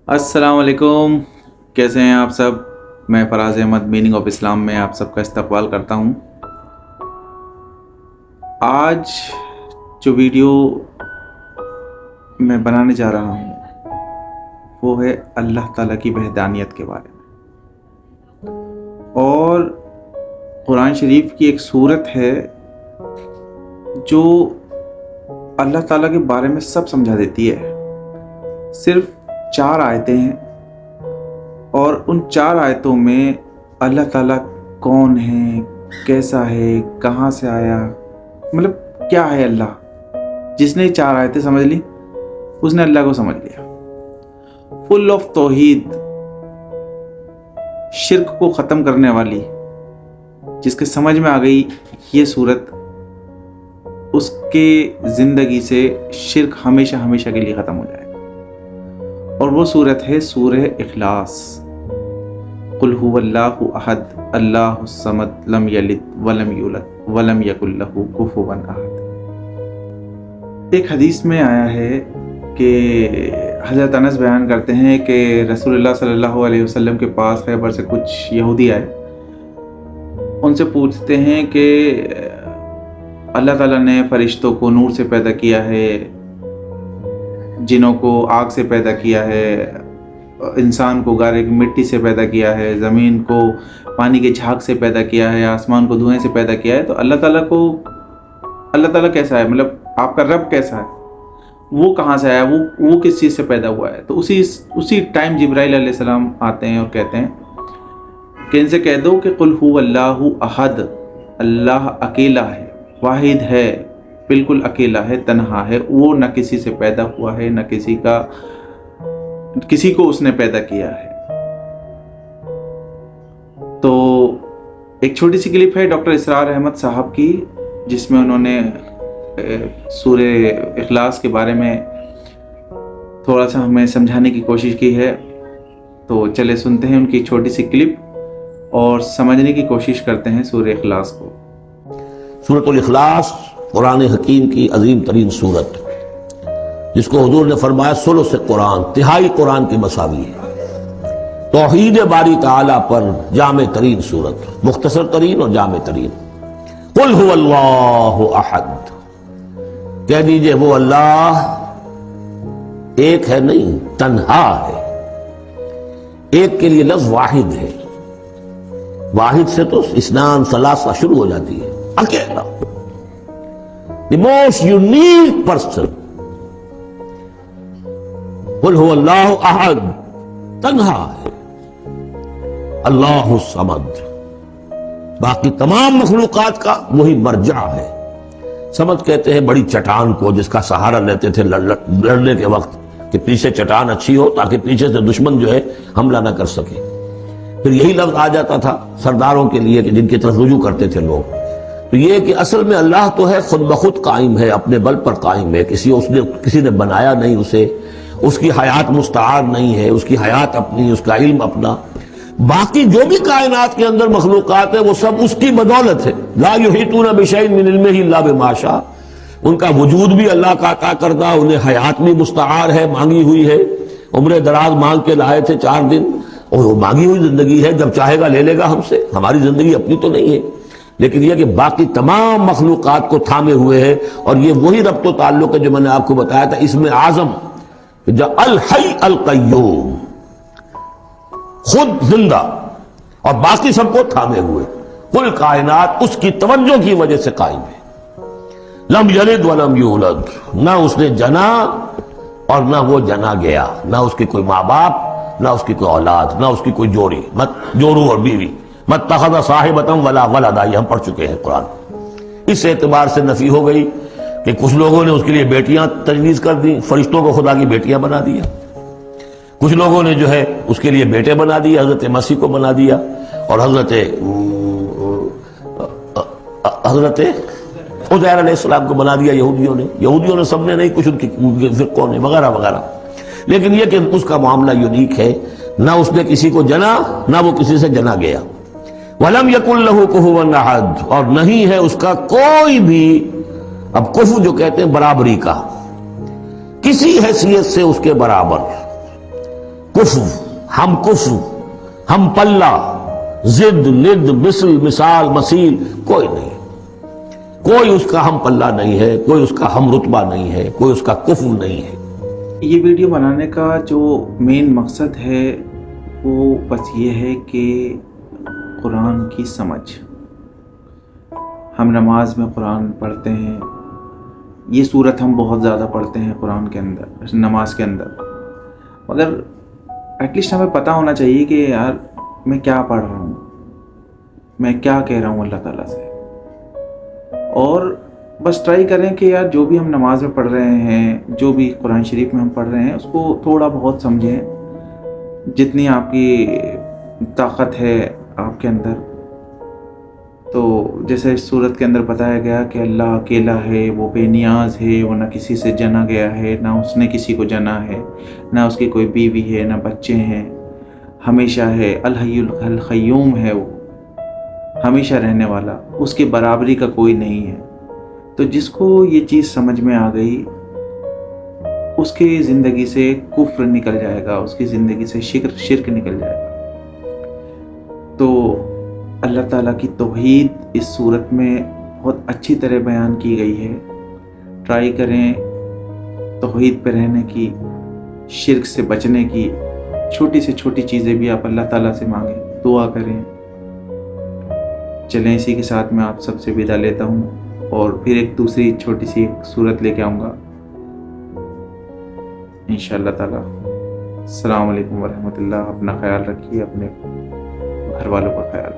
अस्सलाम वालेकुम। कैसे हैं आप सब? मैं Faraz Ahmad meaning of Islam में आप सबका इस्तकबाल करता हूँ। आज जो वीडियो मैं बनाने जा रहा हूँ वो है अल्लाह ताला की वहदानियत के बारे में, और कुरान शरीफ की एक सूरत है जो अल्लाह ताला के बारे में सब समझा देती है। सिर्फ 4 आयतें हैं और उन 4 आयतों में अल्लाह ताला कौन है, कैसा है, कहाँ से आया, मतलब क्या है अल्लाह। जिसने 4 आयतें समझ ली उसने अल्लाह को समझ लिया। फुल ऑफ तौहीद, शिर्क को ख़त्म करने वाली, जिसके समझ में आ गई ये सूरत, उसके ज़िंदगी से शिर्क हमेशा हमेशा के लिए ख़त्म हो जाएगा। और वो सूरत है सूरह इखलास। कुल हुवल्लाहु अहद अल्लाहुस समद लम यलिद वलम यूलद वलम यकुल लहू कुफुवन अहद। एक हदीस में आया है कि हज़रत अनस बयान करते हैं कि रसूलुल्लाह सल्लल्लाहु अलैहि वसल्लम के पास खैबर से कुछ यहूदी आए। उनसे पूछते हैं कि अल्लाह ताला ने फरिश्तों को नूर से पैदा किया है, जिनों को आग से पैदा किया है, इंसान को गारे की मिट्टी से पैदा किया है, ज़मीन को पानी के झाग से पैदा किया है, आसमान को धुएं से पैदा किया है। तो अल्लाह ताला कैसा है, मतलब आपका रब कैसा है, वो कहाँ से आया, वो किस चीज़ से पैदा हुआ है। तो उसी टाइम जिब्राइल अलैहिस्सलाम आते हैं और कहते हैं कि इनसे कह दो कि कुल हुवल्लाहु अहद, अल्लाह अकेला है, वाहिद है, बिल्कुल अकेला है, तन्हा है, वो न किसी से पैदा हुआ है, न किसी को उसने पैदा किया है। तो एक छोटी सी क्लिप है डॉक्टर इसरार अहमद साहब की, जिसमें उन्होंने सूरह इखलास के बारे में थोड़ा सा हमें समझाने की कोशिश की है। तो चले सुनते हैं उनकी छोटी सी क्लिप और समझने की कोशिश करते हैं सूरह इखलास को। सूरतुल इखलास कुरान हकीम की अजीम तरीन सूरत, जिसको हुजूर ने फरमाया सुलुस कुरान, तिहाई कुरान की मसावी है। तौहीद बारी ताला पर जामे तरीन सूरत, मुख्तसर तरीन और जामे तरीन। कुल हुवल्लाहु अहद, कह दीजिए वो अल्लाह एक है नहीं, तन्हा है। एक के लिए लफ्ज वाहिद है, वाहिद से तो इस्नान सलासा शुरू हो जाती है, अकेला, the most unique person। कुल हुवल्लाहु अहद, तन्हा है, अल्लाहु समद, बाकी तमाम मखलूकात का वही मर्जा है। समद कहते हैं बड़ी चट्टान को, जिसका सहारा लेते थे लड़ने के वक्त, कि पीछे चट्टान अच्छी हो ताकि पीछे से दुश्मन जो है हमला ना कर सके। फिर यही लफ्ज आ जाता था सरदारों के लिए कि जिनकी तरफ रुजू करते थे लोग। तो ये कि असल में अल्लाह तो है, खुद बखुद कायम है, अपने बल पर कायम है, किसी ने बनाया नहीं उसे, उसकी हयात मुस्तआर नहीं है, उसकी हयात अपनी, उसका इल्म अपना। बाकी जो भी कायनात के अंदर मखलूकात है वो सब उसकी बदौलत है। ला युहीतूना बिशैइन मिन इल्मिही इल्ला बिमा शा, उनका वजूद भी अल्लाह का अता करदा, उन्हें हयात भी मुस्तआर है, मांगी हुई है। उम्र दराज मांग के लाए थे 4 दिन, और वो मांगी हुई जिंदगी है, जब चाहेगा ले लेगा हमसे, हमारी जिंदगी अपनी तो नहीं है। लेकिन यह कि बाकी तमाम मखलूकात को थामे हुए है। और ये वही रब्तो ताल्लुक है जो मैंने आपको बताया था, इसमें आजम जो अल हई अल कय्यूम, खुद जिंदा और बाकी सबको थामे हुए, कुल कायनात उसकी तवज्जो की वजह से कायम है। लम यलिद वलम यूलद, ना उसने जना और ना वो जना गया, ना उसके कोई माँ बाप, ना उसकी कोई औलाद, ना उसकी कोई जोड़ी, मत जोरू और बीवी, मत तखज़ा साहिबतम वला वलदा, ये हम पढ़ चुके हैं कुरान। इस एतबार से नफी हो गई कि कुछ लोगों ने उसके लिए बेटियां तजवीज़ कर दी, फरिश्तों को खुदा की बेटियां बना दिया। कुछ लोगों ने जो है उसके लिए बेटे बना दिया, हजरत मसीह को बना दिया, और हजरत उज़ैर अलैहिस्सलाम को बना दिया यहूदियों ने सबने नहीं, कुछ उनकी फिरकों ने वगैरह वगैरह। लेकिन यह कि उसका मामला यूनिक है, ना उसने किसी को जना, ना वो किसी से जना गया। वलम यकुल लहू कुफुवन अहद, और नहीं है उसका कोई भी, अब कुफु जो कहते हैं बराबरी का, किसी हैसियत से उसके बराबर, کفو، ہم کفو، ہم پلہ، ضد ند مثل مثال مثیل کوئی نہیں، کوئی اس کا ہم پلہ نہیں ہے، کوئی اس کا ہم رتبہ نہیں ہے، کوئی اس کا کفو نہیں ہے۔ یہ ویڈیو بنانے کا جو مین مقصد ہے وہ بس یہ ہے کہ قرآن کی سمجھ، ہم نماز میں قرآن پڑھتے ہیں، یہ صورت ہم بہت زیادہ پڑھتے ہیں قرآن کے اندر، نماز کے اندر، مگر ایٹ لیسٹ ہمیں پتہ ہونا چاہیے کہ یار میں کیا پڑھ رہا ہوں، میں کیا کہہ رہا ہوں اللہ تعالیٰ سے۔ اور بس ٹرائی کریں کہ یار جو بھی ہم نماز میں پڑھ رہے ہیں، جو بھی قرآن شریف میں ہم پڑھ رہے ہیں، اس کو تھوڑا بہت سمجھیں، جتنی آپ کی طاقت ہے آپ کے اندر۔ تو جیسے اس صورت کے اندر بتایا گیا کہ اللہ اکیلا ہے، وہ بے نیاز ہے، وہ نہ کسی سے جنا گیا ہے، نہ اس نے کسی کو جنا ہے، نہ اس کی کوئی بیوی ہے، نہ بچے ہیں، ہمیشہ ہے، الحی القیوم ہے، وہ ہمیشہ رہنے والا، اس کی برابری کا کوئی نہیں ہے۔ تو جس کو یہ چیز سمجھ میں آ گئی، اس کی زندگی سے کفر نکل جائے گا، اس کی زندگی سے شرک نکل جائے گا۔ تو اللہ تعالیٰ کی توحید اس صورت میں بہت اچھی طرح بیان کی گئی ہے۔ ٹرائی کریں توحید پہ رہنے کی، شرک سے بچنے کی، چھوٹی سے چھوٹی چیزیں بھی آپ اللہ تعالیٰ سے مانگیں، دعا کریں۔ چلیں اسی کے ساتھ میں آپ سب سے ودا لیتا ہوں، اور پھر ایک دوسری چھوٹی سی ایک صورت لے کے آؤں گا انشاءاللہ تعالیٰ۔ السلام علیکم ورحمۃ اللہ۔ اپنا خیال رکھیے، اپنے گھر والوں کا خیال رکھیے۔